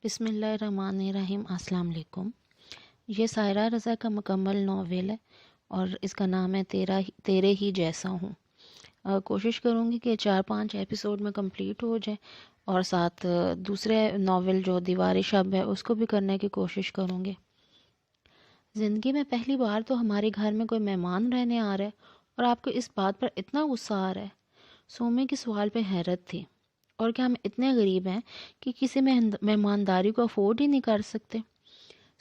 بسم اللہ الرحمن الرحیم۔ السلام علیکم۔ یہ سائرہ رضا کا مکمل ناول ہے اور اس کا نام ہے تیرے ہی جیسا ہوں۔ کوشش کروں گی کہ 4-5 ایپیسوڈ میں کمپلیٹ ہو جائے اور ساتھ دوسرے ناول جو دیوار شب ہے اس کو بھی کرنے کی کوشش کروں گے۔ زندگی میں پہلی بار تو ہمارے گھر میں کوئی مہمان رہنے آ رہا ہے اور آپ کو اس بات پر اتنا غصہ آ رہا ہے۔ سومی کے سوال پہ حیرت تھی۔ اور کیا ہم اتنے غریب ہیں کہ کسی مہمانداری کو افورڈ ہی نہیں کر سکتے؟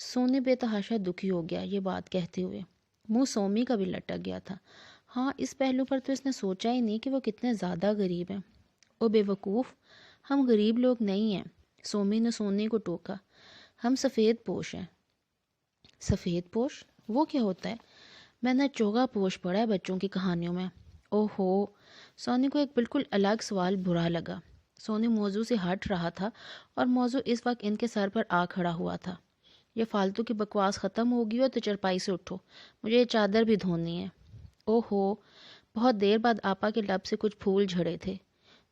سونی بے تحاشا دکھی ہو گیا یہ بات کہتے ہوئے۔ منہ سومی کا بھی لٹک گیا تھا۔ ہاں، اس پہلو پر تو اس نے سوچا ہی نہیں کہ وہ کتنے زیادہ غریب ہیں۔ او بے وقوف، ہم غریب لوگ نہیں ہیں، سومی نے سونی کو ٹوکا۔ ہم سفید پوش ہیں۔ سفید پوش؟ وہ کیا ہوتا ہے؟ میں نے چوگا پوش پڑھا ہے بچوں کی کہانیوں میں۔ اوہو، سونی کو ایک بالکل الگ سوال برا لگا۔ سونی موضوع سے ہٹ رہا تھا اور موضوع اس وقت ان کے سر پر آ کھڑا ہوا تھا۔ یہ فالتو کی بکواس ختم ہوگی ہو تو چرپائی سے اٹھو، مجھے یہ چادر بھی دھونی ہے۔ اوہو، بہت دیر بعد آپا کے لب سے کچھ پھول جھڑے تھے۔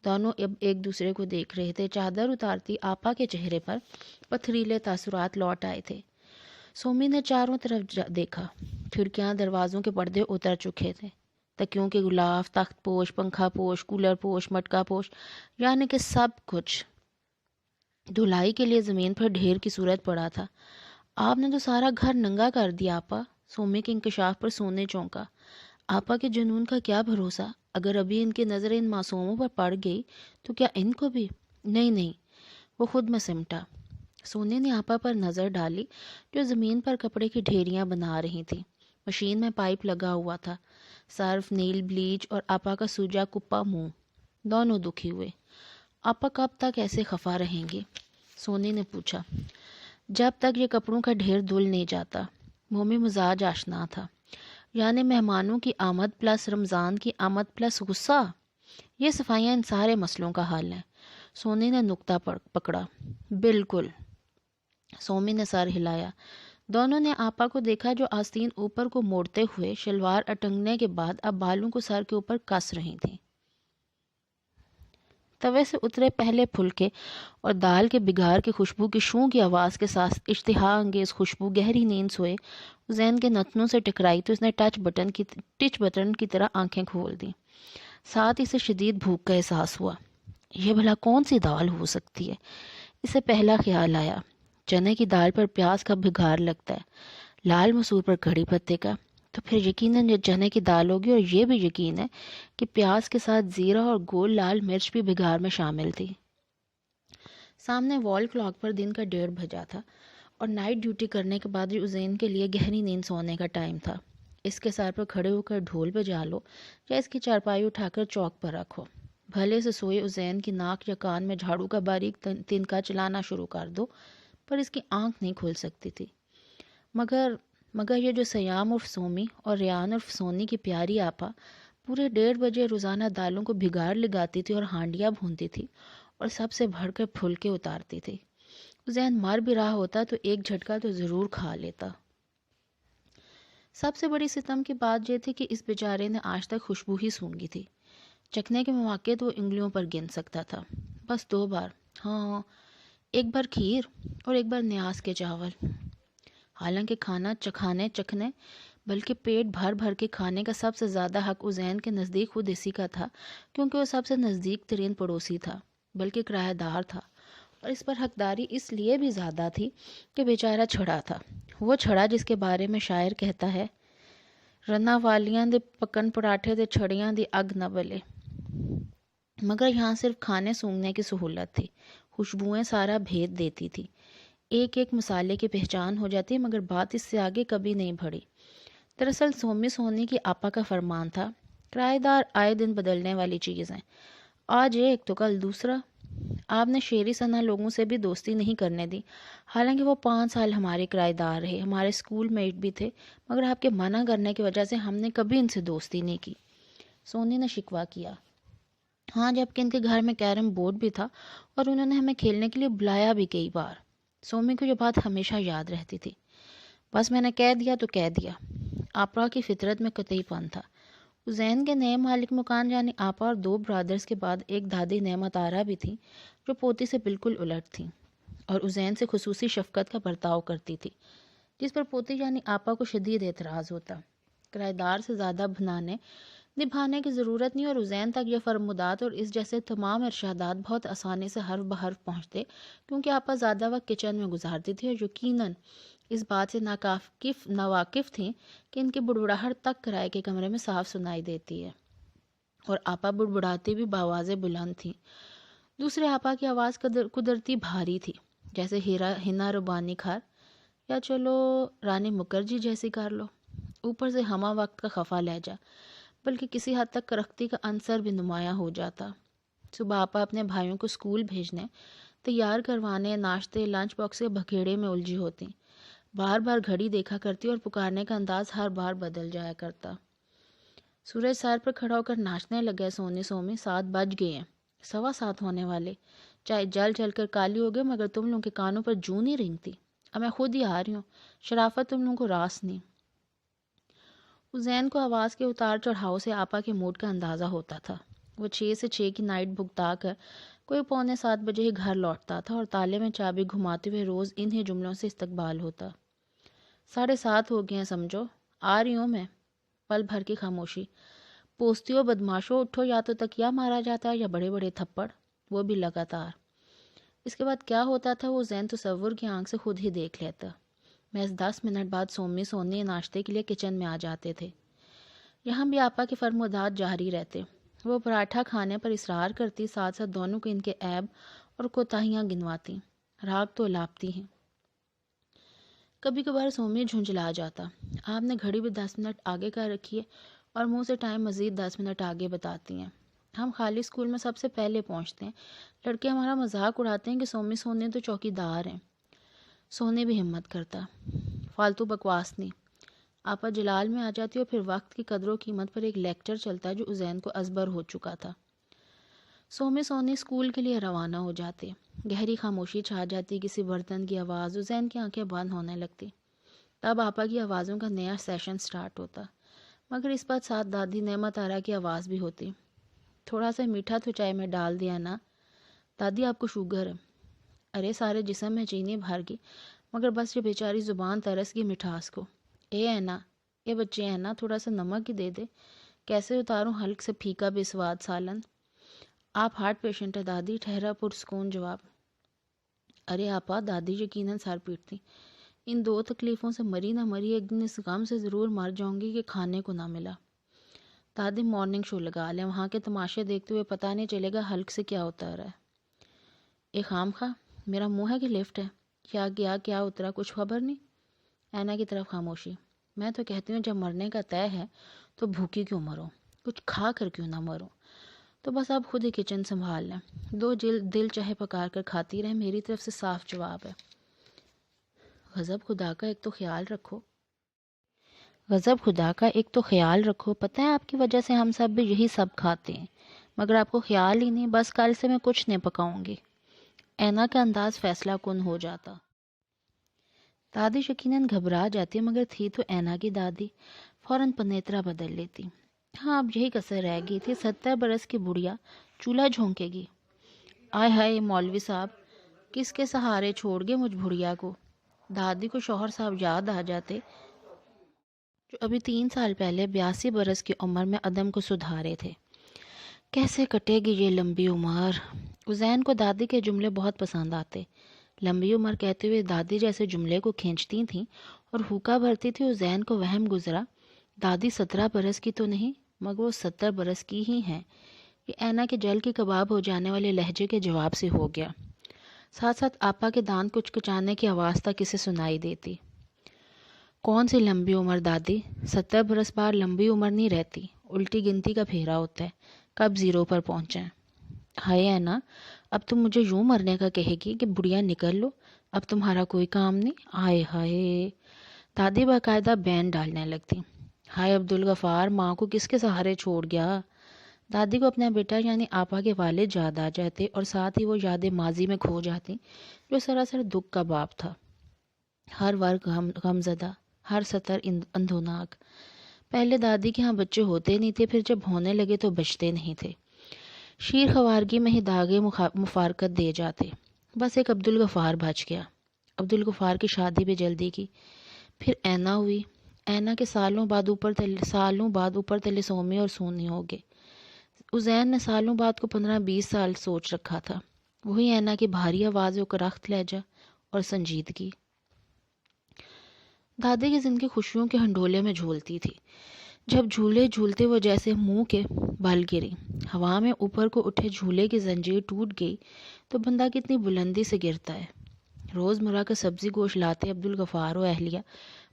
دونوں اب ایک دوسرے کو دیکھ رہے تھے۔ چادر اتارتی آپا کے چہرے پر پتھریلے تاثرات لوٹ آئے تھے۔ سومی نے چاروں طرف دیکھا۔ کھڑکیاں، دروازوں کے پردے اتر چکے تھے۔ تکیوں کے غلاف، تخت پوش، پنکھا پوش، کولر پوش، مٹکا پوش، یعنی کہ سب کچھ دھلائی کے لیے زمین پر ڈھیر کی صورت پڑا تھا۔ آپ نے تو سارا گھر ننگا کر دیا آپا۔ سومی کے انکشاف پر سونے چونکا۔ آپا کے جنون کا کیا بھروسہ؟ اگر ابھی ان کی نظر ان معصوموں پر پڑ گئی تو کیا ان کو بھی؟ نہیں، وہ خود میں سمٹا۔ سونے نے آپا پر نظر ڈالی جو زمین پر کپڑے کی ڈھیریاں بنا رہی تھی۔ مشین میں پائپ لگا ہوا تھا۔ سرف، نیل، بلیچ اور آپا کا سوجا کپا منہ، دونوں دکھی ہوئے۔ آپا کب تک ایسے خفا رہیں گی؟ سونی نے پوچھا۔ جب تک یہ کپڑوں کا ڈھیر دھل نہیں جاتا۔ مومی مزاج آشنا تھا۔ یعنی مہمانوں کی آمد پلس رمضان کی آمد پلس غصہ، یہ صفائیاں ان سارے مسئلوں کا حل ہے۔ سونی نے نکتہ پکڑا۔ بالکل۔ سومی نے سر ہلایا۔ دونوں نے آپا کو دیکھا جو آستین اوپر کو موڑتے ہوئے شلوار اٹنگنے کے بعد اب بالوں کو سر کے اوپر کس رہی تھیں۔ توے سے اترے پہلے پھلکے اور دال کے بگار کی خوشبو کی شوں کی آواز کے ساتھ اشتہا انگیز خوشبو گہری نیند سوئے زین کے نتنوں سے ٹکرائی تو اس نے ٹچ بٹن کی طرح آنکھیں کھول دیں۔ ساتھ اسے شدید بھوک کا احساس ہوا۔ یہ بھلا کون سی دال ہو سکتی ہے؟ اسے پہلا خیال آیا۔ چنے کی دال پر پیاز کا بھگار لگتا ہے، لال مسور پر کڑی پتے کا، تو پھر یقیناً یہ چنے کی دال ہوگی۔ اور یہ بھی یقین ہے کہ پیاز کے ساتھ زیرہ اور گول لال مرچ بھی بھگار میں شامل تھی۔ سامنے وال کلاک پر دن کا 1:30 بجا تھا اور نائٹ ڈیوٹی کرنے کے بعد ازین کے لیے گہری نیند سونے کا ٹائم تھا۔ اس کے سر پر کھڑے ہو کر ڈھول بجا لو یا اس کی چارپائی اٹھا کر چوک پر رکھو۔ بھلے سے سوئے ازین کی ناک یا کان میں جھاڑو کا باریک تنکا چلانا شروع کر دو، پر اس کی آنکھ نہیں کھل سکتی تھی۔ مگر یہ جو سیام عرف سومی اور ریان عرف سونی کی پیاری آپا پورے 1:30 بجے روزانہ دالوں کو بھگار لگاتی تھی اور ہانڈیاں بھونتی تھی اور سب سے بڑھ کر پھلکے اتارتی تھی۔ ذہن مر بھی رہا ہوتا تو ایک جھٹکا تو ضرور کھا لیتا۔ سب سے بڑی ستم کی بات یہ تھی کہ اس بیچارے نے آج تک خوشبو ہی سونگھی تھی۔ چکھنے کے مواقع تو وہ انگلیوں پر گن سکتا تھا، بس 2 بار۔ ہاں، ایک بار کھیر اور ایک بار نیاز کے چاول۔ حالانکہ کھانا چکھنے بلکہ پیٹ بھر بھر کے کھانے کا سب سے زیادہ حق ازین کے نزدیک خود اسی کا تھا، کیونکہ وہ سب سے نزدیک ترین پڑوسی تھا، بلکہ کرایہ دار تھا، اور اس پر حقداری اس لیے بھی زیادہ تھی کہ بیچارہ چھڑا تھا۔ وہ چھڑا جس کے بارے میں شاعر کہتا ہے، رنا والیاں دے پکن پراٹھے دے چھڑیاں دی اگ نہ بلے۔ مگر یہاں صرف کھانے سونگھنے کی سہولت تھی، خوشبوئیں سارا بھید دیتی تھی۔ ایک ایک مسالے کی پہچان ہو جاتی، مگر بات اس سے آگے کبھی نہیں بڑھی۔ دراصل سونی کی آپا کا فرمان تھا، کرایہ دار آئے دن بدلنے والی چیز ہیں، آج ایک تو کل دوسرا۔ آپ نے شیری سنا لوگوں سے بھی دوستی نہیں کرنے دی، حالانکہ وہ 5 سال ہمارے کرایہ دار رہے، ہمارے اسکول میٹ بھی تھے، مگر آپ کے منع کرنے کی وجہ سے ہم نے کبھی ان سے دوستی نہیں کی۔ سونی نے شکوہ کیا۔ ہاں، جبکہ ان کے گھر میں کیرم بورڈ بھی تھا اور انہوں نے ہمیں کھیلنے کے لیے بلایا بھی کئی بار۔ سومی کو یہ بات ہمیشہ یاد رہتی تھی۔ بس میں نے کہہ دیا تو کہہ دیا۔ آپا کی فطرت میں قطعی پن تھا۔ ازین کے نئے مالک مکان یعنی آپا اور 2 برادرز کے بعد ایک دادی نعمت آرا بھی تھی جو پوتی سے بالکل الٹ تھی۔ اور ازین سے خصوصی شفقت کا برتاؤ کرتی تھی، جس پر پوتی یعنی آپا کو شدید اعتراض ہوتا۔ کرایہ دار سے زیادہ نبھانے کی ضرورت نہیں، اور ازین تک یہ فرمودات اور اس جیسے تمام ارشادات بہت آسانی سے حرف بحرف پہنچتے، کیونکہ آپا زیادہ وقت کچن میں گزارتی تھی اور یقیناً اس بات سے ناواقف تھیں کہ ان کی بڑبڑاہٹ تک کرائے کے کمرے میں صاف سنائی دیتی ہے، اور آپا بڑبڑاتی بھی بآوازیں بلند تھیں۔ دوسرے آپا کی آواز قدرتی بھاری تھی، جیسے ہنا ربانی کھار یا چلو رانی مکرجی جیسی کر لو، اوپر سے ہمہ وقت کا خفا لہجہ، بلکہ کسی حد تک کرختی کا عنصر بھی نمایاں ہو جاتا۔ صبح آپا اپنے بھائیوں کو اسکول بھیجنے، تیار کروانے، ناشتے، لنچ باکس کے بکھیڑے میں الجھی ہوتی، بار بار گھڑی دیکھا کرتی اور پکارنے کا انداز ہر بار بدل جایا کرتا۔ سورج سر پر کھڑا ہو کر ناچنے لگا، سونی سومی 7 بج گئے ہیں، 7:15 ہونے والے، چائے جل جل کر کالی ہو گئے، مگر تم لوگوں کے کانوں پر جوں نہیں رینگتی، اب میں خود ہی آ رہی ہوں، شرافت تم لوگوں کو راس نہیں۔ ازین کو آواز کے اتار چڑھاؤ سے آپا کے موڈ کا اندازہ ہوتا تھا۔ وہ 6 سے 6 کی نائٹ بھگتا کر کوئی 6:45 بجے ہی گھر لوٹتا تھا، اور تالے میں چابی گھماتے ہوئے روز انہی جملوں سے استقبال ہوتا: 7:30 ہو گئے ہیں سمجھو، آ رہی ہوں میں۔ پل بھر کی خاموشی۔ پوستیوں بدماشوں اٹھو، یا تو تکیا مارا جاتا ہے یا بڑے بڑے تھپڑ، وہ بھی لگاتار۔ اس کے بعد کیا ہوتا تھا وہ زین تصور کی آنکھ سے خود ہی دیکھ لیتا۔ محض 10 منٹ بعد سونی ناشتے کے لیے کچن میں آ جاتے تھے۔ یہاں بھی آپا کے فرمودات جاری رہتے۔ وہ پراٹھا کھانے پر اصرار کرتی، ساتھ ساتھ دونوں کو ان کے عیب اور کوتاہیاں گنواتی۔ راگ تو الاپتی ہیں۔ کبھی کبھار سومی جھنجھلا جاتا: آپ نے گھڑی بھی 10 منٹ آگے کر رکھی ہے، اور منہ سے ٹائم مزید 10 منٹ آگے بتاتی ہیں۔ ہم خالی اسکول میں سب سے پہلے پہنچتے ہیں، لڑکے ہمارا مذاق اڑاتے ہیں کہ سونی تو چوکی دار ہیں۔ سونے بھی ہمت کرتا: فالتو بکواس نہیں۔ آپا جلال میں آ جاتی اور پھر وقت کی قدر و قیمت پر ایک لیکچر چلتا جو ازین کو ازبر ہو چکا تھا۔ سونی اسکول کے لیے روانہ ہو جاتے۔ گہری خاموشی چھا جاتی، کسی برتن کی آواز، ازین کی آنکھیں بند ہونے لگتی۔ تب آپا کی آوازوں کا نیا سیشن سٹارٹ ہوتا، مگر اس بات ساتھ دادی نعمت آرا کی آواز بھی ہوتی: تھوڑا سا میٹھا تو چائے میں ڈال دیا نا دادی، آپ کو شوگر ہے؟ ارے سارے جسم میں چینی بھر گئی، مگر بس یہ بیچاری زبان ترس گئی مٹھاس کو۔ اے بچے ہیں نا، تھوڑا سا نمک ہی دے دے، کیسے اتاروں حلق سے پھیکا بے سواد سالن۔ آپ ہارٹ پیشنٹ ہے دادی، ٹھہرا پرسکون جواب۔ ارے آپا، دادی یقیناً سر پیٹتی، ان 2 تکلیفوں سے مری نہ مری، ایک دن اس غم سے ضرور مر جاؤں گی کہ کھانے کو نہ ملا۔ دادی مارننگ شو لگا لیں، وہاں کے تماشے دیکھتے ہوئے پتہ نہیں چلے گا حلق سے کیا اتر رہا ہے۔ اے خام خواہ، میرا منہ ہے کہ لفٹ ہے؟ کیا گیا کیا اترا، کچھ خبر نہیں؟ اینا کی طرف خاموشی۔ میں تو کہتی ہوں جب مرنے کا طے ہے تو بھوکی کیوں مرو، کچھ کھا کر کیوں نہ مرو؟ تو بس آپ خود ہی کچن سنبھال لیں، 2 دل چاہے پکار کر کھاتی رہیں، میری طرف سے صاف جواب ہے۔ غضب خدا کا ایک تو خیال رکھو، پتہ ہے آپ کی وجہ سے ہم سب بھی یہی سب کھاتے ہیں، مگر آپ کو خیال ہی نہیں، بس کل سے میں کچھ نہیں پکاؤں گی۔ اینا کا انداز فیصلہ کن ہو جاتا۔ دادی یقیناً گھبرا جاتی، مگر تھی تو اینا کی دادی، فوراً پنیترا بدل لیتی۔ ہاں اب یہی کسر رہ گئی تھی، 70 برس کی بڑھیا چولہا جھونکے گی۔ آئے ہائے مولوی صاحب، کس کے سہارے چھوڑ گئے مجھ بڑھیا کو؟ دادی کو شوہر صاحب یاد آ جاتے، جو ابھی 3 سال پہلے 82 برس کی عمر میں عدم کو سدھارے تھے۔ کیسے کٹے گی یہ لمبی عمر؟ ازین کو دادی کے جملے بہت پسند آتے۔ لمبی عمر کہتے ہوئے دادی جیسے جملے کو کھینچتی تھیں اور ہوکا بھرتی تھی۔ ازین کو وہم گزرا دادی 17 برس کی تو نہیں، مگر وہ 70 برس کی ہی ہیں۔ یہ اینا کے جل کی کباب ہو جانے والے لہجے کے جواب سے ہو گیا۔ ساتھ ساتھ آپا کے دانت کچکچانے کی آواز تک اسے سنائی دیتی۔ کون سی لمبی عمر دادی؟ 70 برس بار لمبی عمر نہیں رہتی، الٹی گنتی کا پھیرا ہوتا ہے، کب 0 پر پہنچیں۔ ہائے اینا، اب تم مجھے یوں مرنے کا کہے گی کہ بڑھیا نکل لو، اب تمہارا کوئی کام نہیں؟ آئے ہائے، دادی باقاعدہ بین ڈالنے لگتی۔ ہائے عبدالغفار، ماں کو کس کے سہارے چھوڑ گیا؟ دادی کو اپنا بیٹا یعنی آپا کے والد یاد آ جاتے، اور ساتھ ہی وہ یادیں ماضی میں کھو جاتی جو سراسر دکھ کا باب تھا۔ ہر ورگ غمزدہ، ہر سطر اندھوناک۔ پہلے دادی کے ہاں بچے ہوتے نہیں تھے، پھر جب ہونے لگے تو بچتے نہیں تھے، شیر خوارگی میں ہی داغے مفارقت دے جاتے۔ بس ایک عبدالغفار بچ گیا۔ عبدالغفار کی شادی بھی جلدی کی۔ پھر اینا ہوئی۔ اینا کے سالوں بعد اوپر تلے سومی اور سونی ہو گئے۔ عزین نے سالوں بعد کو 15-20 سال سوچ رکھا تھا۔ وہی اینا کی بھاری آواز و کرخت لہجہ اور سنجیدگی۔ دادی کی زندگی خوشیوں کے ہنڈولے میں جھولتی تھی۔ جب جھولے جھولتے وہ جیسے منہ کے بل گری، ہوا میں اوپر کو اٹھے جھولے کی زنجیر ٹوٹ گئی تو بندہ کتنی بلندی سے گرتا ہے۔ روز مرہ کا سبزی گوشت لاتے عبدالغفار و اہلیہ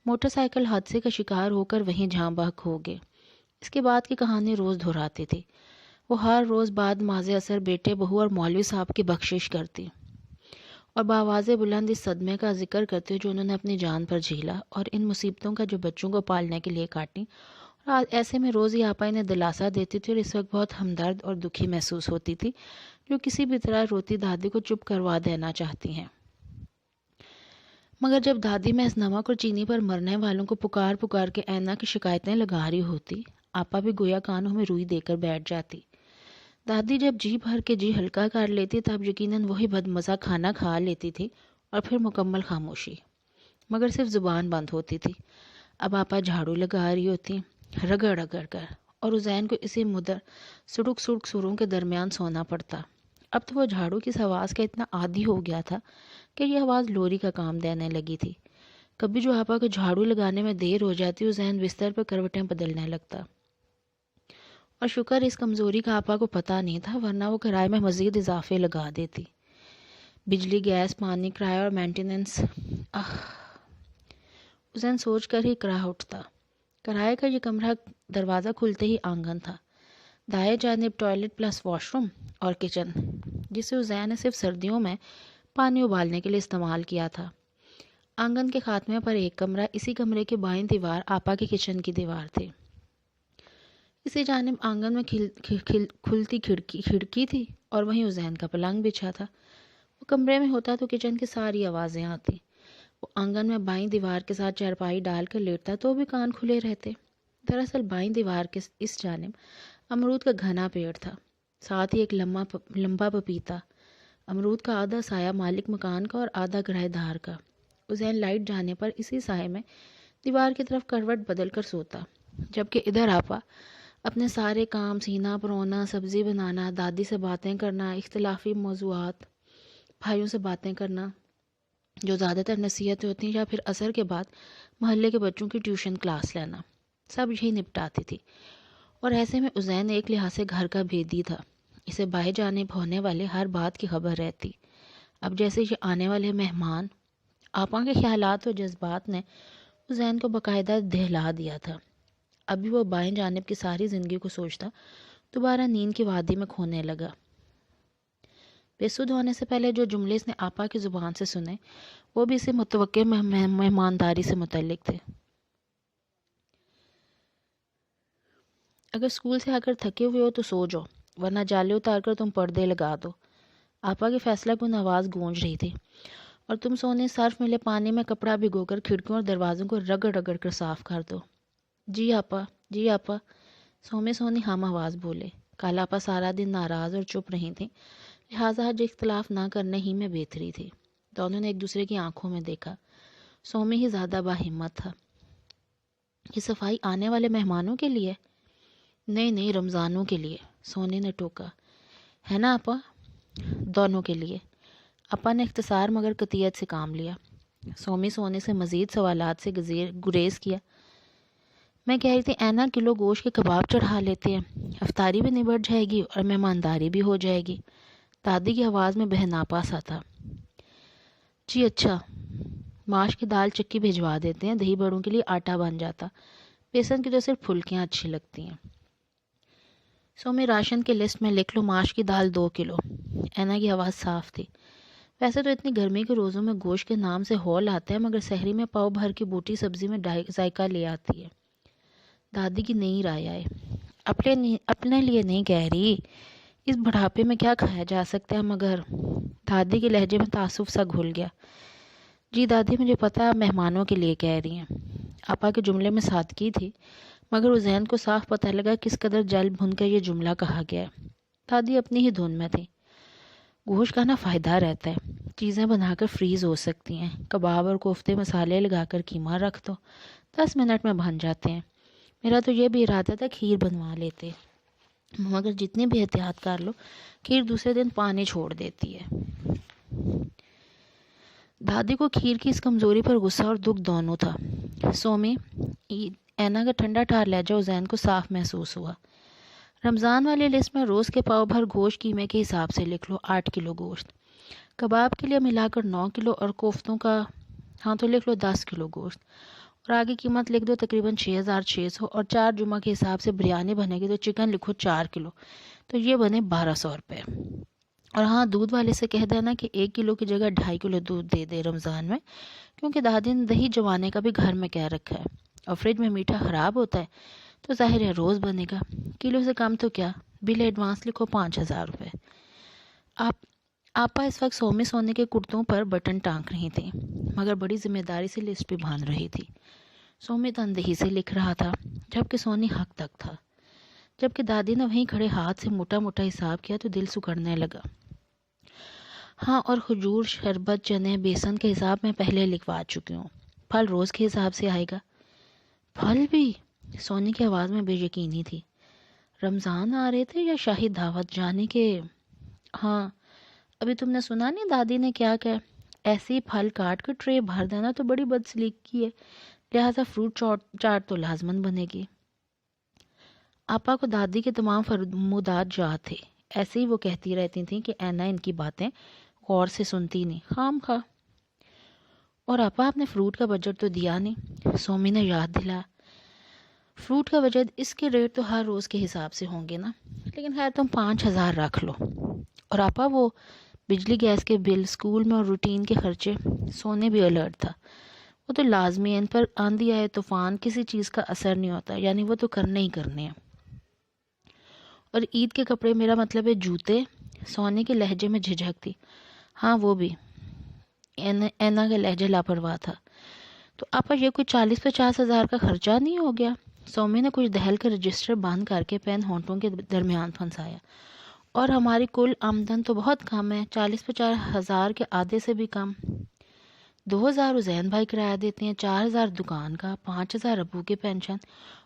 موٹر سائیکل حادثے کا شکار ہو کر وہیں جہاں بحق ہو گئے۔ اس کے بعد کی کہانی روز دہراتے تھے۔ وہ ہر روز بعد نماز اثر بیٹے بہو اور مولوی صاحب کی بخشش کرتی اور بآواز بلند اس صدمے کا ذکر کرتے جو انہوں نے اپنی جان پر جھیلا اور ان مصیبتوں کا جو بچوں کو پالنے کے لیے کاٹی، اور ایسے میں روز ہی آپا انہیں دلاسا دیتی تھی اور اس وقت بہت ہمدرد اور دکھی محسوس ہوتی تھی، جو کسی بھی طرح روتی دادی کو چپ کروا دینا چاہتی ہیں۔ مگر جب دادی محض نمک اور چینی پر مرنے والوں کو پکار پکار کے اینا کی شکایتیں لگا رہی ہوتی، آپا بھی گویا کانوں میں روئی دے کر بیٹھ جاتی۔ دادی جب جی بھر کے جی ہلکا کر لیتی تب یقیناً وہی بدمزہ کھانا کھا لیتی تھی اور پھر مکمل خاموشی، مگر صرف زبان بند ہوتی تھی۔ اب آپا جھاڑو لگا رہی ہوتی رگڑ رگڑ کر، اور عزین کو اسی مدر سڑک سڑک سروں کے درمیان سونا پڑتا۔ اب تو وہ جھاڑو کی اس آواز کا اتنا عادی ہو گیا تھا کہ یہ آواز لوری کا کام دینے لگی تھی۔ کبھی جو آپا کو جھاڑو لگانے میں دیر ہو جاتی، عزین بستر پر کروٹیں بدلنے لگتا، اور شکر اس کمزوری کا آپا کو پتہ نہیں تھا، ورنہ وہ کرائے میں مزید اضافے لگا دیتی۔ بجلی، گیس، پانی، کرایہ اور مینٹیننس، عزین سوچ کر ہی کراہ اٹھتا۔ کرائے کا یہ کمرہ دروازہ کھلتے ہی آنگن تھا، دائیں جانب ٹوائلٹ پلس واش روم اور کچن، جسے عزین نے صرف سردیوں میں پانی ابالنے کے لیے استعمال کیا تھا۔ آنگن کے خاتمے پر ایک کمرہ، اسی کمرے کی بائیں دیوار آپا کے کچن کی دیوار تھی۔ اسی جانب آنگن میں کھلتی کھڑکی تھی اور وہیں عزین کا پلنگ بچھا تھا۔ وہ کمرے میں ہوتا تو کچن کی ساری آوازیں آتی۔ وہ آنگن میں بائیں دیوار کے ساتھ چارپائی ڈال کر لیٹتا تو بھی کان کھلے رہتے۔ دراصل بائیں دیوار کے اس جانب امرود کا گھنا پیڑ تھا، ساتھ ہی ایک لمبا پپیتا۔ امرود کا آدھا سایہ مالک مکان کا اور آدھا کرایہ دار کا۔ عزین لائٹ جانے پر اسی سائے میں دیوار کی طرف کروٹ بدل کر سوتا، جبکہ ادھر آپا اپنے سارے کام، سینہ پرونا، سبزی بنانا، دادی سے باتیں کرنا، اختلافی موضوعات، بھائیوں سے باتیں کرنا جو زیادہ تر نصیحتیں ہوتی ہیں، یا پھر عصر کے بعد محلے کے بچوں کی ٹیوشن کلاس لینا، سب یہی نپٹاتی تھی۔ اور ایسے میں عزین ایک لحاظ سے گھر کا بھیدی تھا، اسے باہر جانب ہونے والے ہر بات کی خبر رہتی۔ اب جیسے یہ آنے والے مہمان، آپا کے خیالات و جذبات نے عزین کو باقاعدہ دہلا دیا تھا۔ ابھی وہ بائیں جانب کی ساری زندگی کو سوچتا، دوبارہ نیند کی وادی میں کھونے لگا۔ بے سود ہونے سے پہلے جو جملے اس نے آپا کی زبان سے سنے، وہ بھی اسے متوقع مہمانداری سے متعلق تھے۔ اگر اسکول سے آ کر تھکے ہوئے ہو تو سو جاؤ، ورنہ جالے اتار کر تم پردے لگا دو۔ آپا کی فیصلہ کن آواز گونج رہی تھی، اور تم سونے صرف ملے پانی میں کپڑا بھگو کر کھڑکیوں اور دروازوں کو رگڑ رگڑ کر صاف کر دو۔ جی آپا، جی آپا، سونی ہم آواز بولے۔ کل آپا سارا دن ناراض اور چپ رہی تھیں، لہٰذا آج اختلاف نہ کرنے ہی میں بہتری تھی۔ دونوں نے ایک دوسرے کی آنکھوں میں دیکھا۔ سومی ہی زیادہ باہمت تھا۔ یہ صفائی آنے والے مہمانوں کے لیے؟ نہیں، رمضانوں کے لیے، سونی نے ٹوکا۔ ہے نا آپا؟ دونوں کے لیے۔ آپا نے اختصار مگر قطعیت سے کام لیا۔ سونے سے مزید سوالات سے گریز کیا۔ میں کہہ رہی تھی اینا کلو گوشت کے کباب چڑھا لیتے ہیں، افطاری بھی نبٹ جائے گی اور مہمانداری بھی ہو جائے گی۔ دادی کی آواز میں بہناپا سا تھا۔ جی اچھا، ماش کی دال چکی بھجوا دیتے ہیں، دہی بڑوں کے لیے آٹا بن جاتا، بیسن کی تو صرف پھلکیاں اچھی لگتی ہیں۔ سومی راشن کے لسٹ میں لکھ لو ماش کی دال 2 کلو۔ اینا کی آواز صاف تھی۔ ویسے تو اتنی گرمی کے روزوں میں گوشت کے نام سے ہول آتا ہے، مگر سحری میں پاؤ بھر کی بوٹی سبزی میں ذائقہ لے آتی ہے۔ دادی کی نئی رائے آئے۔ اپنے لیے نہیں کہہ رہی، اس بڑھاپے میں کیا کھایا جا سکتا ہے، مگر دادی کے لہجے میں تعصب سا گھل گیا۔ جی دادی، مجھے پتا آپ مہمانوں کے لیے کہہ رہی ہیں۔ آپا کے جملے میں سادگی تھی، مگر عزین کو صاف پتہ لگا کس قدر جل بھن کر یہ جملہ کہا گیا ہے۔ دادی اپنی ہی دھن میں تھی۔ گوشت کا نا فائدہ رہتا ہے، چیزیں بنا کر فریز ہو سکتی ہیں، کباب اور کوفتے مسالے لگا کر قیمہ رکھ دو، 10 منٹ میں بن جاتے ہیں۔ میرا تو یہ بھی ارادہ تھا کھیر بنوا لیتے، مگر جتنی بھی احتیاط کر لو کھیر دوسرے دن پانی چھوڑ دیتی ہے۔ دادی کو کھیر کی اس کمزوری پر غصہ اور دکھ دونوں تھا۔ سومی، اینا کا ٹھنڈا ٹھار لہجہ عزین کو صاف محسوس ہوا۔ رمضان والی لسٹ میں روز کے پاؤ بھر گوشت قیمے کے حساب سے لکھ لو، 8 کلو گوشت، کباب کے لیے ملا کر 9 کلو اور کوفتوں کا تو لکھ لو 10 کلو گوشت، اور آگے قیمت لکھ دو تقریباً 6600، اور 4 جمعہ کے حساب سے بریانی بنے گی تو چکن لکھو 4 کلو، تو یہ بنے 1200 روپے۔ اور ہاں، دودھ والے سے کہہ دینا کہ 1 کلو کی جگہ 2.5 کلو دودھ دے دے رمضان میں، کیونکہ دادی نے دہی جمانے کا بھی گھر میں کہہ رکھا ہے، اور فریج میں میٹھا خراب ہوتا ہے تو ظاہر ہے روز بنے گا، کلو سے کم تو کیا، بل ایڈوانس لکھو 5000 روپے۔ آپا اس وقت سونے کے کرتوں پر بٹن ٹانک رہی تھی، مگر بڑی ذمہ داری سے لسٹ بھی باندھ رہی تھی۔ سومی تندہی سے لکھ رہا تھا، جبکہ سونی حق تک تھا۔ جبکہ دادی نے وہیں کھڑے ہاتھ سے موٹا موٹا حساب کیا تو دل سکڑنے لگا۔ ہاں، اور کھجور، شربت، چنے، بیسن کے حساب میں پہلے لکھوا چکی ہوں، پھل روز کے حساب سے آئے گا۔ پھل بھی؟ سونی کی آواز میں بے یقینی تھی۔ رمضان آ رہے تھے یا شاہی دعوت؟ جانے کے؟ ہاں، ابھی تم نے سنا نہیں دادی نے کیا کہا؟ ایسے ہی پھل کاٹ کر ٹرے بھر دینا تو بڑی بدسلیقی ہے، لہٰذا فروٹ چاٹ تو لازمن بنے گی۔ آپا کو دادی کے تمام فرمودات یاد تھے، ایسے ہی وہ کہتی رہتی تھیں کہ اینا ان کی باتیں غور سے سنتی نہیں، خام خواہ۔ اور آپا، آپ نے فروٹ کا بجٹ تو دیا نہیں، سومی نے یاد دلایا۔ فروٹ کا بجٹ، اس کے ریٹ تو ہر روز کے حساب سے ہوں گے نا، لیکن خیر تم 5000 رکھ لو۔ اور آپا، وہ بجلی گیس کے بل، اسکول میں اور روٹین کے خرچے؟ سونے بھی الرٹ تھا، وہ تو لازمی ہے، ان پر آندھی آئے طوفان کسی چیز کا اثر نہیں ہوتا، یعنی وہ تو کرنے ہی کرنے ہیں۔ اور عید کے کپڑے، میرا مطلب ہے جوتے؟ سونے کے لہجے میں جھجک تھی۔ ہاں وہ بھی۔ اینا کا لہجہ لاپرواہ تھا۔ تو آپا، یہ کوئی 40-50 ہزار کا خرچہ نہیں ہو گیا؟ سومی نے کچھ دہل کر رجسٹر بند کر کے پین ہونٹوں کے درمیان پھنسایا۔ اور ہماری کل آمدن تو بہت کم ہے، 40-50 ہزار کے آدھے سے بھی کم۔ 2000 عزین بھائی کرایہ دیتے ہیں، 4000 دکان کا، 5000 ابو کے پینشن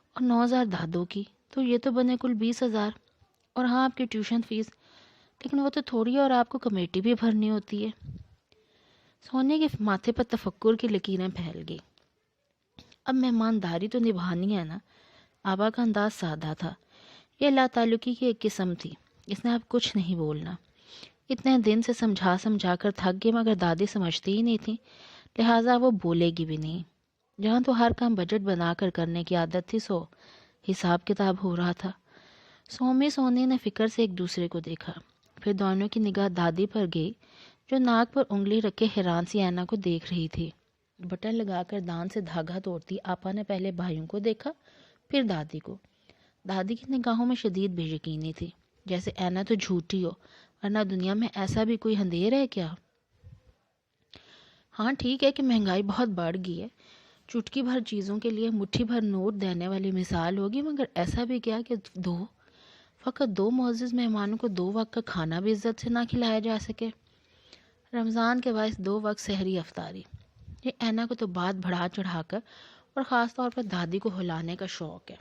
اور 9000 دادوں کی، تو یہ تو بنے کل 20,000۔ اور ہاں، آپ کی ٹیوشن فیس، لیکن وہ تو تھوڑی ہے، اور آپ کو کمیٹی بھی بھرنی ہوتی ہے۔ سونے کے ماتھے پر تفکر کی لکیریں پھیل گئی۔ اب مہمانداری تو نبھانی ہے نا۔ آبا کا انداز سادہ تھا، یہ لا تعلقی کی ایک قسم تھی۔ اس نے اب کچھ نہیں بولنا۔ اتنے دن سے سمجھا کر تھک گئی، مگر دادی سمجھتی ہی نہیں تھی، لہٰذا وہ بولے گی بھی نہیں۔ جہاں تو ہر کام بجٹ بنا کر کرنے کی عادت تھی، سو حساب کتاب ہو رہا تھا۔ سونی نے فکر سے ایک دوسرے کو دیکھا، پھر دونوں کی نگاہ دادی پر گئی، جو ناک پر انگلی رکھے حیران سی اینا کو دیکھ رہی تھی۔ بٹن لگا کر دان سے دھاگا توڑتی آپا نے پہلے بھائیوں کو دیکھا، پھر دادی کو۔ دادی کی نگاہوں میں شدید بے یقینی تھی، جیسے اینا تو جھوٹی ہو، ورنہ دنیا میں ایسا بھی کوئی اندھیر ہے کیا؟ ہاں ٹھیک ہے کہ مہنگائی بہت بڑھ گئی ہے، چٹکی بھر چیزوں کے لیے مٹھی بھر نوٹ دینے والی مثال ہوگی، مگر ایسا بھی کیا کہ فقط 2 معزز مہمانوں کو 2 وقت کا کھانا بھی عزت سے نہ کھلایا جا سکے؟ رمضان کے باعث 2 وقت سحری افطاری، یہ اینا کو تو بات بڑھا چڑھا کر اور خاص طور پر دادی کو ہلانے کا شوق ہے۔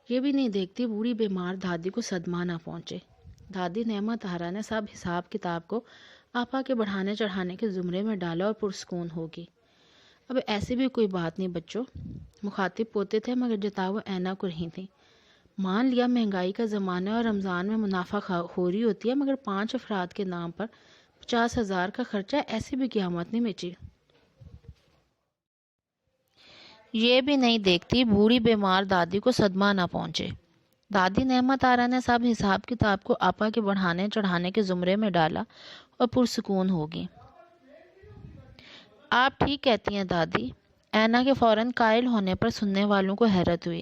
یہ بھی نہیں دیکھتی بوڑھی بیمار دادی کو صدمہ نہ پہنچے۔ دادی نعمت آرا نے سب حساب کتاب کو آپا کے بڑھانے چڑھانے کے زمرے میں ڈالا اور پرسکون ہوگی۔ اب ایسی بھی کوئی بات نہیں بچوں، مخاطب پوتے تھے مگر جتاؤ اینا کو رہی تھی۔ مان لیا مہنگائی کا زمانہ اور رمضان میں منافع خوری ہوتی ہے، مگر 5 افراد کے نام پر 50,000 کا خرچہ، ایسی بھی قیامت نہیں مچی۔ یہ بھی نہیں دیکھتی بوڑھی بیمار دادی کو صدمہ نہ پہنچے۔ دادی نعمت آرا نے سب حساب کتاب کو آپا کے بڑھانے چڑھانے کے زمرے میں ڈالا اور پرسکون ہوگی۔ آپ ٹھیک کہتی ہیں دادی۔ اینا کے فوراً قائل ہونے پر سننے والوں کو حیرت ہوئی۔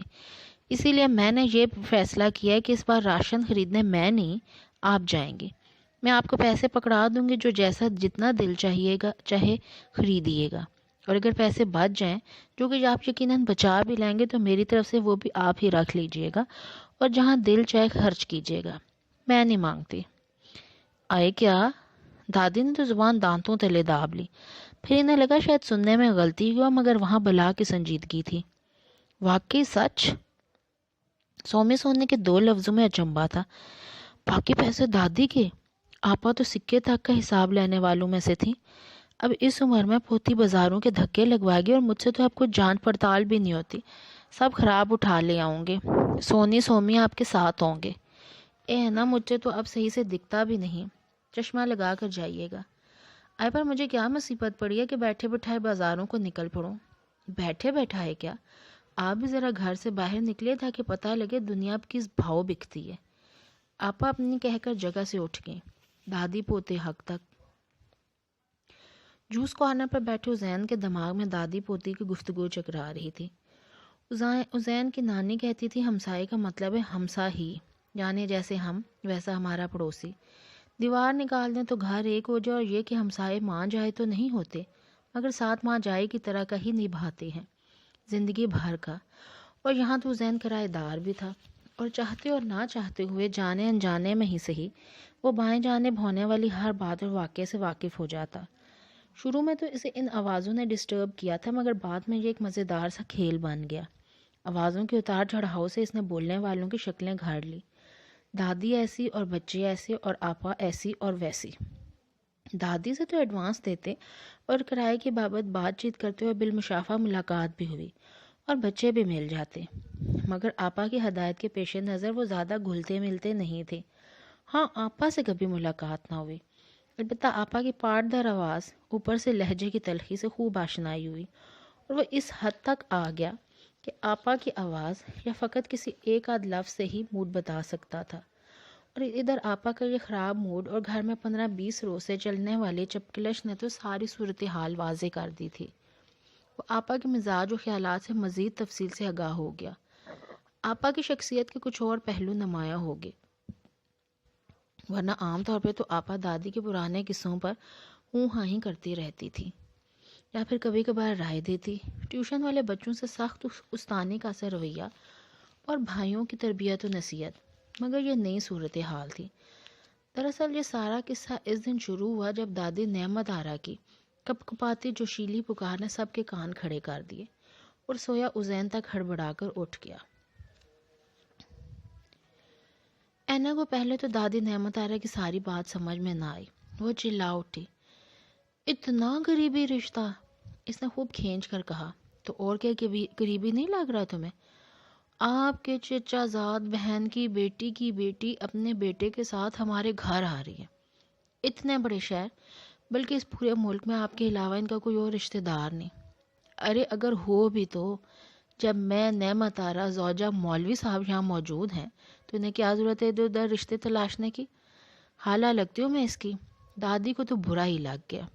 اسی لیے میں نے یہ فیصلہ کیا ہے کہ اس بار راشن خریدنے میں نہیں، آپ جائیں گی۔ میں آپ کو پیسے پکڑا دوں گی، جو جیسا جتنا دل چاہے خریدیے گا، اور اگر پیسے بچ جائیں، جو کہ آپ یقیناً بچا بھی لیں گے، تو میری طرف سے وہ بھی آپ ہی رکھ لیجئے گا اور جہاں دل چاہے خرچ کیجئے گا، میں نہیں مانگتی۔ آئے کیا؟ دادی نے تو زبان دانتوں تلے داب لی. پھر انہیں لگا شاید سننے میں غلطی ہوا، مگر وہاں بلا کی سنجیدگی تھی. واقعی سچ؟ سومی سونے کے 2 لفظوں میں اچنبھا تھا. باقی پیسے دادی کے؟ آپا تو سکے تک کا حساب لینے والوں میں سے تھی. اب اس عمر میں پوتی بازاروں کے دھکے لگوائے گی، اور مجھ سے تو اب کچھ جانچ پڑتال بھی نہیں ہوتی. سب خراب اٹھا لے آؤں گے. سومی آپ کے ساتھ ہوں گے. نا مجھے تو اب صحیح سے دکھتا بھی نہیں. چشمہ لگا کر جائیے گا. آئے پر مجھے کیا مصیبت پڑی ہے کہ بیٹھے بٹھائے بازاروں کو نکل پڑوں؟ بیٹھے بیٹھائے کیا؟ آپ بھی ذرا گھر سے باہر نکلے تاکہ پتہ لگے دنیا اب کس بھاؤ بکتی ہے. آپا اپنی کہہ کر جگہ سے اٹھ گئیں. دادی پوتے حق تک. جوس کارنر پر بیٹھے عزین کے دماغ میں دادی پوتی کی گفتگو چکرا رہی تھی. عزین کی نانی کہتی تھی ہمسائے کا مطلب ہے ہمسا ہی، یعنی جیسے ہم ویسا ہمارا پڑوسی. دیوار نکال دیں تو گھر ایک ہو جائے، اور یہ کہ ہمسائے ماں جائے تو نہیں ہوتے، مگر ساتھ ماں جائے کی طرح کا ہی نبھاتے ہیں زندگی بھر کا. اور یہاں تو عزین کرایہ دار بھی تھا، اور چاہتے اور نہ چاہتے ہوئے جانے انجانے میں ہی صحیح وہ بائیں جانب ہونے والی ہر بات اور واقعے سے واقف ہو جاتا. شروع میں تو اسے ان آوازوں نے ڈسٹرب کیا تھا، مگر بعد میں یہ ایک مزیدار سا کھیل بن گیا. آوازوں کے اتار چڑھاؤ سے اس نے بولنے والوں کی شکلیں گھاڑ لی. دادی ایسی اور بچے ایسے اور آپا ایسی اور ویسی. دادی سے تو ایڈوانس دیتے اور کرائے کی بابت بات چیت کرتے ہوئے بالمشافہ ملاقات بھی ہوئی اور بچے بھی مل جاتے، مگر آپا کی ہدایت کے پیش نظر وہ زیادہ گھلتے ملتے نہیں تھے. ہاں، آپا سے کبھی ملاقات نہ ہوئی، البتہ آپا کی پاٹ دار آواز اوپر سے لہجے کی تلخی سے خوب آشنائی ہوئی، اور وہ اس حد تک آ گیا کہ آپا کی آواز یا فقط کسی ایک آدھ لفظ سے ہی موڈ بتا سکتا تھا. اور ادھر آپا کا یہ خراب موڈ اور گھر میں 15-20 روز سے چلنے والے چپکلش نے تو ساری صورتحال واضح کر دی تھی. وہ آپا کے مزاج و خیالات سے مزید تفصیل سے آگاہ ہو گیا. آپا کی شخصیت کے کچھ اور پہلو نمایاں ہو گئے، ورنہ عام طور پہ تو آپا دادی کے پرانے قصوں پر ہوں ہاں ہی کرتی رہتی تھی، یا پھر کبھی کبھار رائے دیتی. ٹیوشن والے بچوں سے سخت استانی کا سا رویہ اور بھائیوں کی تربیت و نصیحت، مگر یہ نئی صورتحال تھی. دراصل یہ سارا قصہ اس دن شروع ہوا جب دادی نعمت آرا کی کپ کپاتی جوشیلی پکار نے سب کے کان کھڑے کر دیے، اور سویا عزین تک ہڑبڑا کر اٹھ گیا. اینا کو پہلے تو دادی نعمت آرا کی ساری بات سمجھ میں نہ آئی. وہ چلا اٹھی. اتنا قریبی رشتہ؟ اس نے خوب کھینچ کر کہا. تو اور کیا قریبی نہیں لگ رہا تمہیں؟ آپ کے چچا زاد بہن کی بیٹی اپنے بیٹے کے ساتھ ہمارے گھر آ رہی ہے. اتنے بڑے شہر، بلکہ اس پورے ملک میں آپ کے علاوہ ان کا کوئی اور رشتہ دار نہیں. ارے اگر ہو بھی تو جب میں نعمت آرا زوجہ مولوی صاحب یہاں موجود ہیں تو انہیں کیا ضرورت ہے ادھر ادھر رشتے تلاشنے کی؟ حالہ لگتی ہوں میں اس کی. دادی کو تو برا ہی لگ گیا.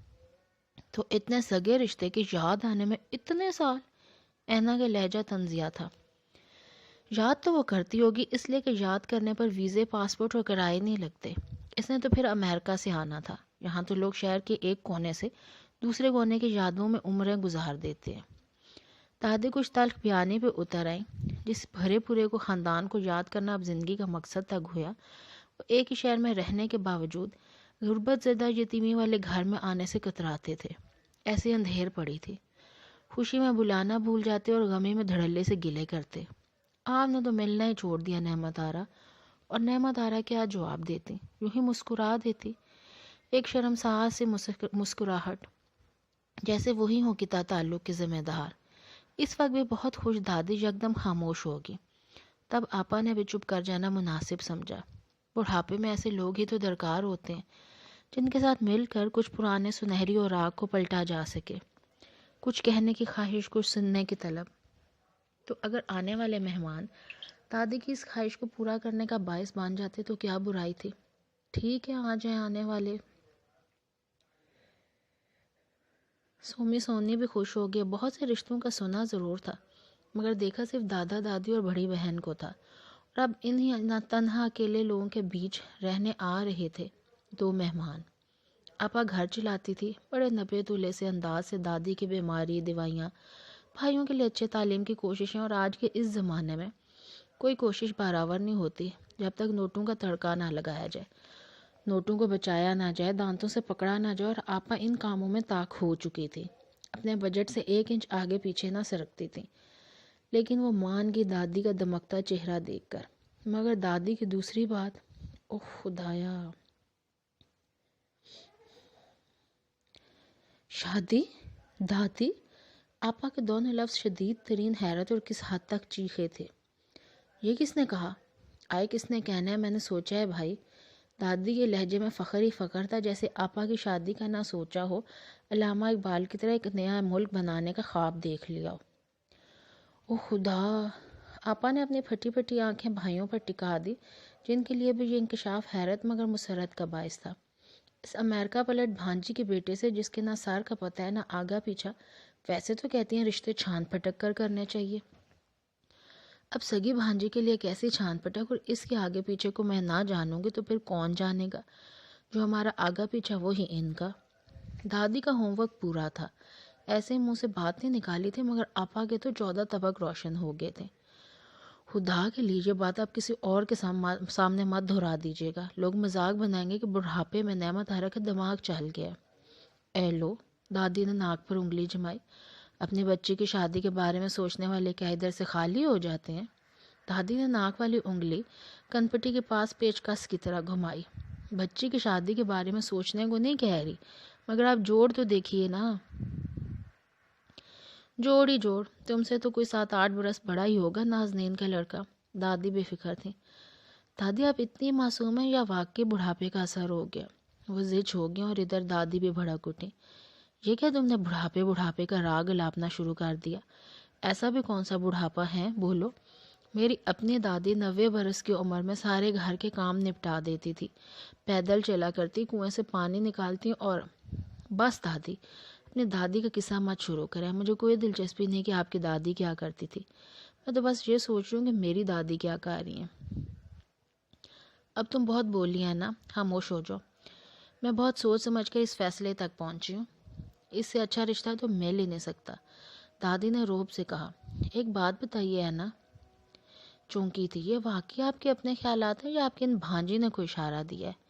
تو اتنے سگے رشتے کے یاد آنے میں اتنے سال؟ اینا کا لہجہ طنزیہ تھا. یاد تو وہ کرتی ہوگی، اس لیے کہ یاد کرنے پر ویزے، پاسپورٹ اور کرائے نہیں لگتے. اس نے تو پھر امریکہ سے آنا تھا. یہاں تو لوگ شہر کے ایک کونے سے دوسرے کونے کی یادوں میں عمریں گزار دیتے ہیں. دادی کچھ تلخ بیانی پہ اتر آئیں. جس بھرے پورے کو خاندان کو یاد کرنا اب زندگی کا مقصد تک ہوا، وہ ایک ہی شہر میں رہنے کے باوجود غربت زدہ یتیمی والے گھر میں آنے سے کتراتے تھے. ایسے اندھیر پڑی تھی. خوشی میں بلانا بھول جاتے اور غمی میں دھڑلے سے گلے کرتے. آپ نے تو ملنا ہی چھوڑ دیا نعمت آرا. اور نعمت آرا کیا جواب دیتی؟ یوں ہی مسکرا دیتی، ایک شرمسار سے مسکراہٹ، جیسے وہی ہوں کہ تعلق کے ذمہ دار. اس وقت بھی بہت خوش دادی یکدم خاموش ہوگی. تب آپا نے بھی چپ کر جانا مناسب سمجھا. بڑھاپے میں ایسے لوگ ہی تو درکار ہوتے ہیں جن کے ساتھ مل کر کچھ پرانے سنہری اوراق کو پلٹا جا سکے. کچھ کہنے کی خواہش، کچھ سننے کی طلب. تو اگر آنے والے مہمان دادی کی اس خواہش کو پورا کرنے کا باعث بن جاتے تو کیا برائی تھی؟ ٹھیک ہے، آ جائیں آنے والے. سونی بھی خوش ہو گئے. بہت سے رشتوں کا سنا ضرور تھا، مگر دیکھا صرف دادا دادی اور بڑی بہن کو تھا. اور اب انہی تنہا اکیلے لوگوں کے بیچ رہنے آ رہے تھے 2 مہمان. آپا گھر چلاتی تھی بڑے نپے تلے سے انداز سے. دادی کی بیماری، دوائیاں، بھائیوں کے لیے اچھے تعلیم کی کوششیں. اور آج کے اس زمانے میں کوئی کوشش برابر نہیں ہوتی جب تک نوٹوں کا تڑکا نہ لگایا جائے. نوٹوں کو بچایا نہ جائے، دانتوں سے پکڑا نہ جائے، اور آپا ان کاموں میں طاق ہو چکی تھی، اپنے بجٹ سے 1 انچ آگے پیچھے نہ سرکتی تھی۔ لیکن وہ مان کی دادی کا دمکتا چہرہ دیکھ کر۔ مگر دادی کی دوسری بات، اوہ خدایا! شادی؟ دادی؟ آپا کے دونوں لفظ شدید ترین حیرت اور کس حد تک چیخے تھے۔ یہ کس نے کہا؟ آئے کس نے کہنا ہے، میں نے سوچا ہے بھائی۔ دادی کے لہجے میں فخر ہی فخر تھا، جیسے آپا کی شادی کا نہ سوچا ہو، علامہ اقبال کی طرح ایک نیا ملک بنانے کا خواب دیکھ لیا ہو۔ او خدا! آپا نے اپنی پھٹی پھٹی آنکھیں بھائیوں پر ٹکا دی، جن کے لیے بھی یہ انکشاف حیرت مگر مسرت کا باعث تھا۔ اس امریکہ پلٹ بھانجی کے بیٹے سے، جس کے نہ سار کا پتہ ہے نہ آگا پیچھا، ویسے تو کہتی ہیں رشتے چھان پھٹک کر کرنے چاہیے۔ اب سگی بھانجی کے لیے کیسی چھان پھٹک، اور اس کے آگے پیچھے کو میں نہ جانوں گی تو پھر کون جانے گا؟ جو ہمارا آگا پیچھا وہی ان کا۔ دادی کا ہوم ورک پورا تھا، ایسے منہ سے بات نہیں نکالی تھی، مگر آپا کے تو 14 طبق روشن ہو گئے تھے۔ خدا کے لیے یہ بات آپ کسی اور کے سامنے مت دہرا دیجیے گا، لوگ مذاق بنائیں گے کہ بڑھاپے میں نعمت آرا کا دماغ چل گیا۔ اے لو! دادی نے ناک پر انگلی جمائی۔ اپنے بچے کی شادی کے بارے میں سوچنے والے کیا ادھر سے خالی ہو جاتے ہیں؟ دادی نے ناک والی انگلی کنپٹی کے پاس پیچکس کی طرح گھمائی۔ بچی کی شادی کے بارے میں سوچنے کو نہیں کہہ رہی، مگر آپ جوڑ تو دیکھیے نا۔ جوڑ ہی جوڑ، تم سے تو کوئی 7-8 برس بڑا ہی ہوگا نازنین کا لڑکا۔ دادی بے فکر تھی۔ دادی آپ اتنی معصوم ہیں یا واقعی بڑھاپے کا اثر ہو گیا؟ وہ زچ ہو گیا اور ادھر دادی بھی بھڑک اٹھی۔ یہ کیا تم نے بڑھاپے کا راگ الاپنا شروع کر دیا؟ ایسا بھی کون سا بڑھاپا ہے، بولو؟ میری اپنی دادی 90 برس کی عمر میں سارے گھر کے کام نپٹا دیتی تھی، پیدل چلا کرتی، کنویں سے پانی نکالتی، اور بس دادی، اپنی دادی کا قصہ مت شروع کریں، مجھے کوئی دلچسپی نہیں کہ آپ کی دادی کیا کرتی تھی، میں تو بس یہ سوچ رہی ہوں کہ میری دادی کیا کر رہی ہیں۔ اب تم بہت بولی ہیں نا، خاموش ہو جاؤ۔ میں بہت سوچ سمجھ کر اس فیصلے تک پہنچی ہوں، اس سے اچھا رشتہ تو مل ہی نہیں سکتا۔ دادی نے روب سے کہا۔ ایک بات بتائیے ہے نا، چونکی تھی، یہ واقعی آپ کے اپنے خیالات ہیں یا آپ کے ان بھانجی نے کوئی اشارہ دیا ہے؟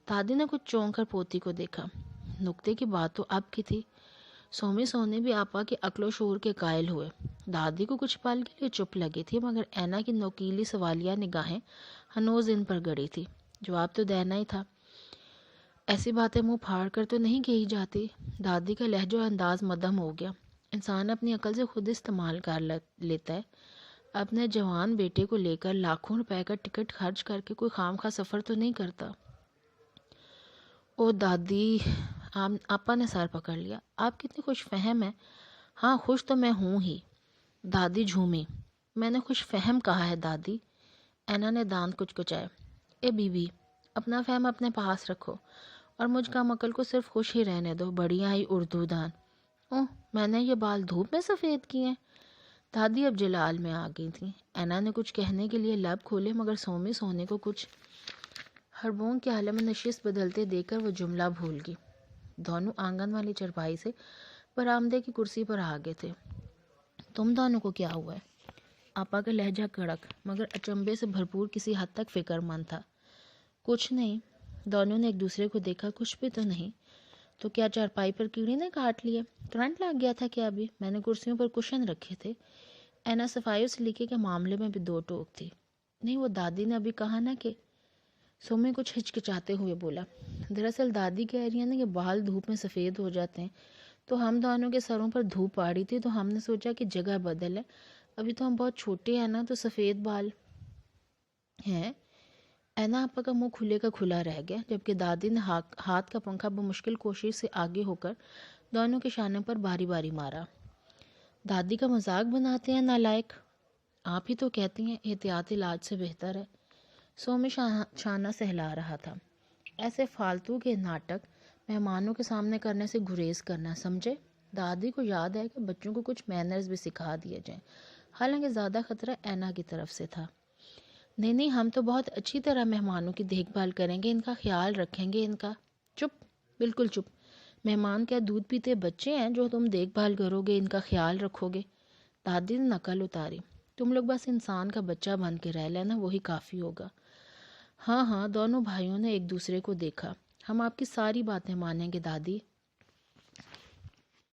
دادی نے کچھ چونک کر پوتی کو دیکھا۔ نکتے کی بات تو اب کی تھی۔ سومی سونے بھی آپا کے عقل و شعور کے قائل ہوئے۔ دادی کو کچھ پل کے لیے چپ لگی تھی، مگر اینا کی نوکیلی سوالیہ نگاہیں ہنوز ان پر گڑی تھی۔ جواب تو دینا ہی تھا۔ ایسی باتیں منہ پھاڑ کر تو نہیں کہی جاتی۔ دادی کا لہجہ و انداز مدھم ہو گیا۔ انسان اپنی عقل سے خود استعمال کر لیتا ہے۔ اپنے جوان بیٹے کو لے کر لاکھوں روپے کا ٹکٹ خرچ کر کے کوئی خام خواہ سفر تو نہیں کرتا۔ او دادی! آپا نے سر پکڑ لیا۔ آپ کتنی خوش فہم ہیں۔ ہاں خوش تو میں ہوں ہی۔ دادی جھومی۔ میں نے خوش فہم کہا ہے دادی۔ اینا نے دانت کچکچائے۔ اے بی بی، اپنا فہم اپنے پاس رکھو اور مجھ کم عقل کو صرف خوش ہی رہنے دو، بڑی آئی اردو دان۔ اوہ، میں نے یہ بال دھوپ میں سفید کیے ہیں۔ دادی اب جلال میں آ گئی تھیں۔ اینا نے کچھ کہنے کے لیے لب کھولے، مگر سومی سونے کو کچھ ہڑبونگ کے عالم نشست بدلتے دیکھ کر وہ جملہ بھول گئی۔ دونوں آنگن والی چرپائی سے برآمدے کی کرسی پر آ گئے تھے۔ تم دونوں کو کیا ہوا ہے؟ آپا کا لہجہ کڑک مگر اچنبے سے بھرپور کسی حد تک فکر مند تھا۔ کچھ نہیں۔ دونوں نے ایک دوسرے کو دیکھا۔ کچھ بھی تو نہیں۔ تو کیا چارپائی پر کیڑی نے کاٹ لیے؟ کرنٹ لگ گیا تھا کیا ابھی؟ میں نے کرسیوں پر کشن رکھے تھے۔ اینا صفائی و سلیقے کے معاملے میں بھی دو ٹوک تھی۔ نہیں، وہ دادی نے ابھی کہا نا کہ… سومی کچھ ہچکچاتے ہوئے بولا۔ دراصل دادی کہہ رہی ہیں نا کہ بال دھوپ میں سفید ہو جاتے ہیں، تو ہم دونوں کے سروں پر دھوپ پاڑی تھی، تو ہم نے سوچا کہ جگہ بدل ہے، ابھی تو ہم بہت چھوٹے ہیں نا، تو سفید بال ہیں۔ اینا آپا کا منہ کھلے کا کھلا رہ گیا، جبکہ دادی نے ہاتھ کا پنکھا بمشکل کوشش سے آگے ہو کر دونوں کے شانوں پر باری باری مارا۔ دادی کا مذاق بناتے ہیں نالائق؟ آپ ہی تو کہتی ہیں احتیاط علاج سے بہتر ہے۔ سومی شانہ سہلا رہا تھا۔ ایسے فالتو کے ناٹک مہمانوں کے سامنے کرنے سے گریز کرنا، سمجھے؟ دادی کو یاد ہے کہ بچوں کو کچھ مینرز بھی سکھا دیے جائیں، حالانکہ زیادہ خطرہ اینا کی طرف سے تھا۔ نہیں، ہم تو بہت اچھی طرح مہمانوں کی دیکھ بھال کریں گے، ان کا خیال رکھیں گے، ان کا… چپ، بالکل چپ۔ مہمان کیا دودھ پیتے بچے ہیں جو تم دیکھ بھال کرو گے، ان کا خیال رکھو گے؟ دادی نے نقل اتاری۔ تم لوگ بس انسان کا بچہ بن کے رہ لینا، وہی کافی ہوگا۔ ہاں ہاں، دونوں بھائیوں نے ایک دوسرے کو دیکھا۔ ہم آپ کی ساری باتیں مانیں گے دادی۔